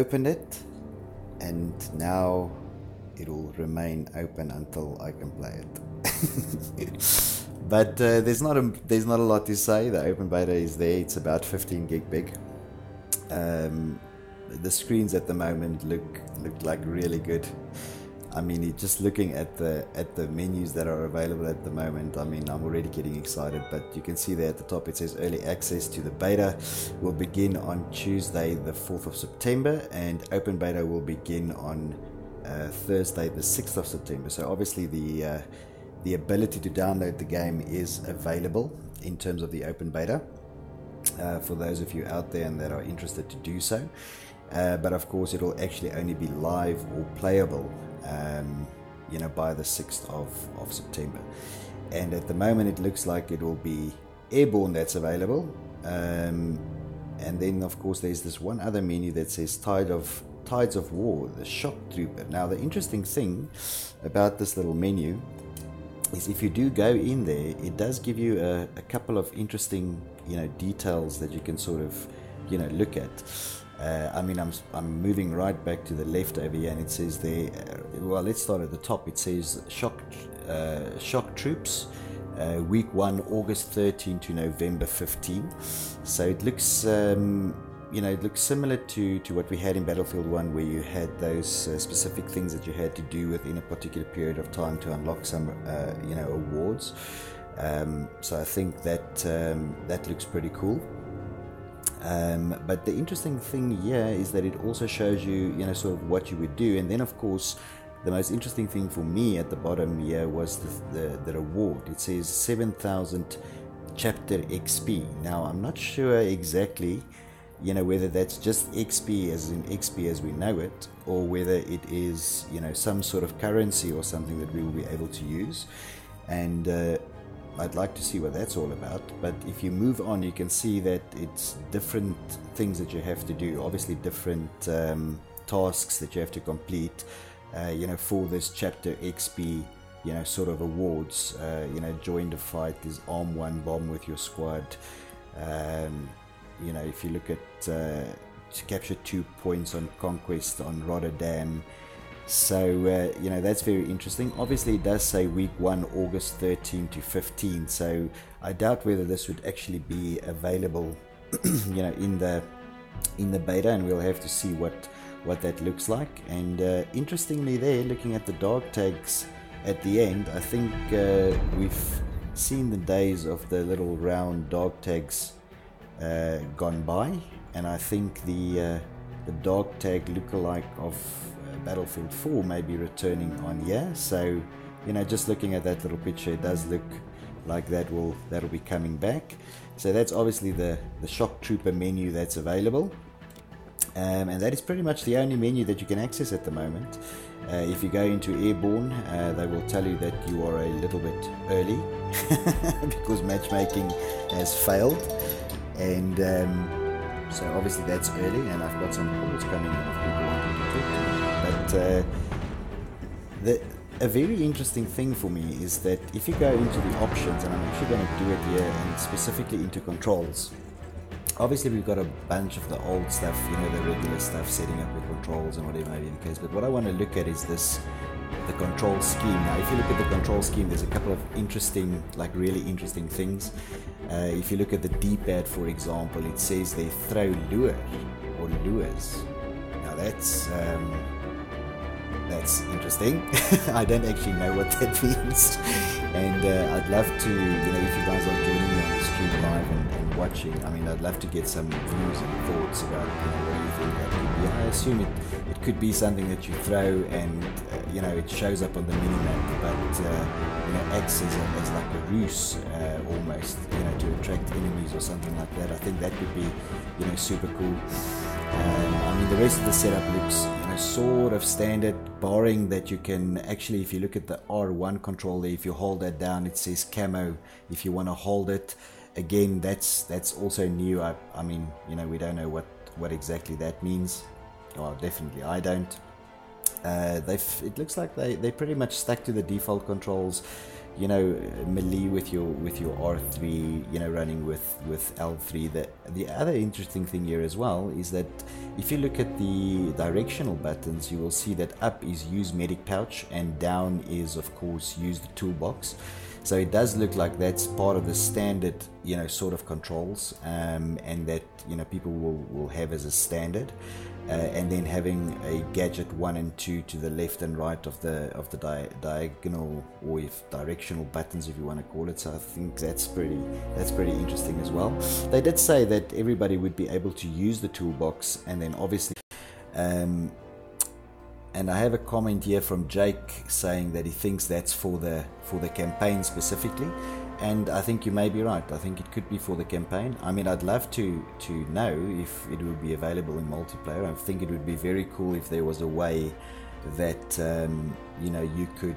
opened it, and now it will remain open until I can play it. But there's not a lot to say. The open beta is there. It's about 15 gig big. The screens at the moment look like really good. I mean, just looking at the menus that are available at the moment, I mean, I'm already getting excited. But you can see there at the top it says early access to the beta will begin on Tuesday the 4th of September, and open beta will begin on Thursday the 6th of September. So obviously the ability to download the game is available in terms of the open beta for those of you out there and that are interested to do so. But of course it will actually only be live or playable by the 6th of September. And at the moment it looks like it will be Airborne that's available, and then of course there's this one other menu that says Tides of War, the Shock Trooper. Now the interesting thing about this little menu is if you do go in there, it does give you a couple of interesting details that you can sort of look at. I mean, I'm moving right back to the left over here, and it says there, well, let's start at the top. It says Shock Troops, week 1, August 13 to November 15. So it looks it looks similar to what we had in Battlefield 1, where you had those specific things that you had to do within a particular period of time to unlock some awards. So I think that looks pretty cool. But the interesting thing here is that it also shows you, sort of what you would do. And then, of course, the most interesting thing for me at the bottom here was the reward. It says 7,000 chapter XP. Now, I'm not sure exactly, whether that's just XP as in XP as we know it, or whether it is, some sort of currency or something that we will be able to use. And I'd like to see what that's all about. But if you move on, you can see that it's different things that you have to do. Obviously different tasks that you have to complete for this chapter XP sort of awards. Join the fight, is arm 1 bomb with your squad. If you look at to capture 2 points on conquest on Rotterdam. So, that's very interesting. Obviously, it does say week 1, August 13 to 15. So, I doubt whether this would actually be available, in the beta, and we'll have to see what that looks like. And interestingly, there, looking at the dog tags at the end, I think we've seen the days of the little round dog tags gone by, and I think the dog tag lookalike of Battlefield 4 may be returning on here. So just looking at that little picture, it does look like that'll be coming back. So that's obviously the Shock Trooper menu that's available, and that is pretty much the only menu that you can access at the moment. If you go into Airborne, they will tell you that you are a little bit early because matchmaking has failed, and so obviously that's early, and I've got some calls coming in of people wanting to talk to me. But a very interesting thing for me is that if you go into the options, and I'm actually going to do it here, and specifically into controls, obviously we've got a bunch of the old stuff, the regular stuff, setting up the controls and whatever may be the case. But what I want to look at is the control scheme. Now, if you look at the control scheme, there's a couple of interesting, really interesting things. If you look at the D-pad, for example, it says they throw lure or lures. Now that's interesting. I don't actually know what that means, and I'd love to, if you guys are joining me on the stream live and watching, I mean, I'd love to get some views and thoughts about what do you think that could be. I assume it could be something that you throw and it shows up on the minimap, but acts as like a ruse almost, to attract enemies or something like that. I think that would be super cool. I mean, the rest of the setup looks sort of standard, barring that you can actually, if you look at the R1 control there, if you hold that down, it says camo if you want to hold it. Again, that's also new. I mean, we don't know what exactly that means. Well, definitely I don't. It looks like they pretty much stuck to the default controls. you know, melee with your R3, you know, running with L3. The other interesting thing here as well is that if you look at the directional buttons, you will see that up is use medic pouch and down is of course use the toolbox. So it does look like that's part of the standard, you know, sort of controls, and that, you know, people will have as a standard. And then having a gadget 1 and 2 to the left and right of the diagonal, or if directional buttons, if you want to call it. So I think that's pretty interesting as well. They did say that everybody would be able to use the toolbox, and then obviously and I have a comment here from Jake saying that he thinks that's for the campaign specifically, and I think you may be right. I think it could be for the campaign. I mean, I'd love to know if it would be available in multiplayer. I think it would be very cool if there was a way that you know, you could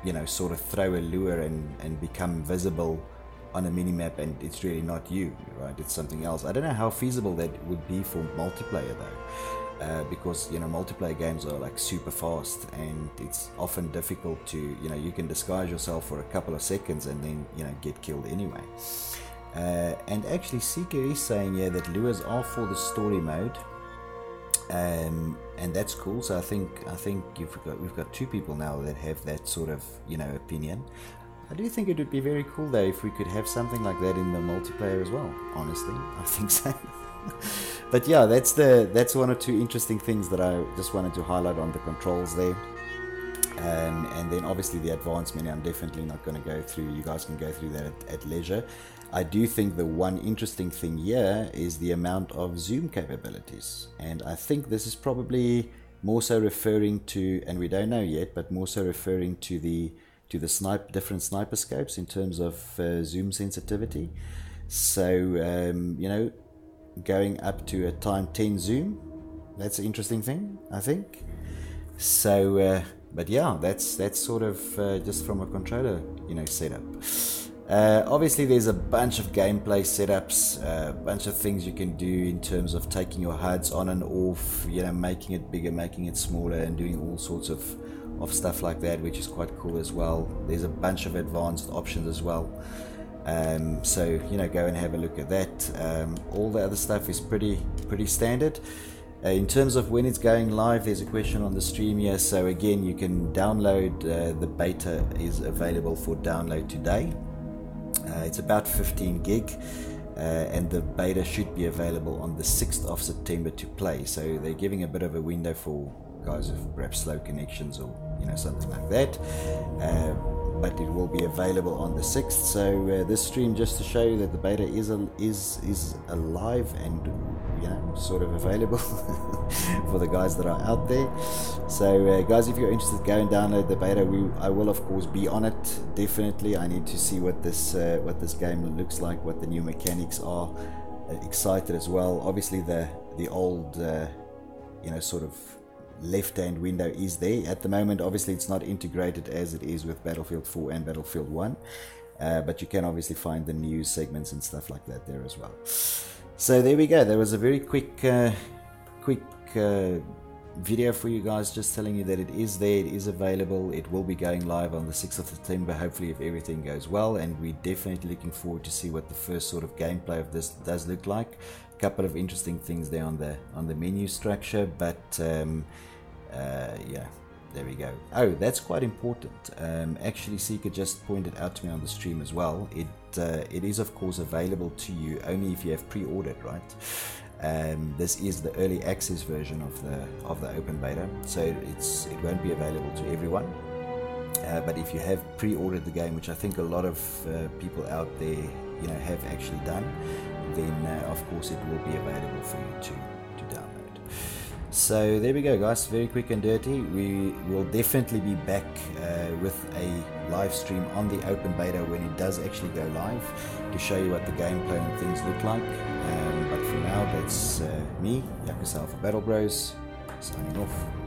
you know, sort of throw a lure and become visible on a minimap, and it's really not you, right? It's something else. I don't know how feasible that would be for multiplayer though. Because, you know, multiplayer games are like super fast, and it's often difficult to, you know, you can disguise yourself for a couple of seconds and then, you know, get killed anyway. And actually Seeker is saying here that lures are for the story mode, and that's cool. So I think we've got 2 people now that have that sort of, you know, opinion. I do think it would be very cool though if we could have something like that in the multiplayer as well. Honestly, I think so. But yeah, that's 1 or 2 interesting things that I just wanted to highlight on the controls there. And then obviously the advanced menu, I'm definitely not going to go through. You guys can go through that at leisure. I do think the one interesting thing here is the amount of zoom capabilities, and I think this is probably more so referring to, and we don't know yet, but more so referring to the different sniper scopes in terms of zoom sensitivity. So you know, going up to a time 10 zoom, that's an interesting thing, I think. So but yeah, that's sort of just from a controller, you know, setup. Obviously there's a bunch of gameplay setups, a bunch of things you can do in terms of taking your HUDs on and off, you know, making it bigger, making it smaller, and doing all sorts of stuff like that, which is quite cool as well. There's a bunch of advanced options as well. So, you know, go and have a look at that. All the other stuff is pretty standard. In terms of when it's going live, there's a question on the stream here. So again, you can download, the beta is available for download today. It's about 15 gig, and the beta should be available on the 6th of September to play. So they're giving a bit of a window for guys with perhaps slow connections or, you know, something like that. But it will be available on the 6th. So this stream just to show you that the beta is alive and, you know, sort of available for the guys that are out there. So guys, if you're interested, go and download the beta. I will of course be on it, definitely. I need to see what this game looks like, what the new mechanics are. Excited as well. Obviously the old you know, sort of left-hand window is there at the moment. Obviously it's not integrated as it is with Battlefield 4 and Battlefield 1, but you can obviously find the news segments and stuff like that there as well. So there we go. There was a very quick video for you guys, just telling you that it is there, it is available. It will be going live on the 6th of September, hopefully, if everything goes well, and we're definitely looking forward to see what the first sort of gameplay of this does look like. A couple of interesting things there on the menu structure, but yeah, there we go. Oh, that's quite important. Actually, Seeker just pointed out to me on the stream as well. It is of course available to you only if you have pre-ordered, right? This is the early access version of the open beta, so it won't be available to everyone. But if you have pre-ordered the game, which I think a lot of people out there, you know, have actually done, then of course it will be available for you to download. So there we go, guys. Very quick and dirty. We will definitely be back with a live stream on the open beta when it does actually go live, to show you what the gameplay and things look like. But for now, that's me, Yakuza for Battle Bros, signing off.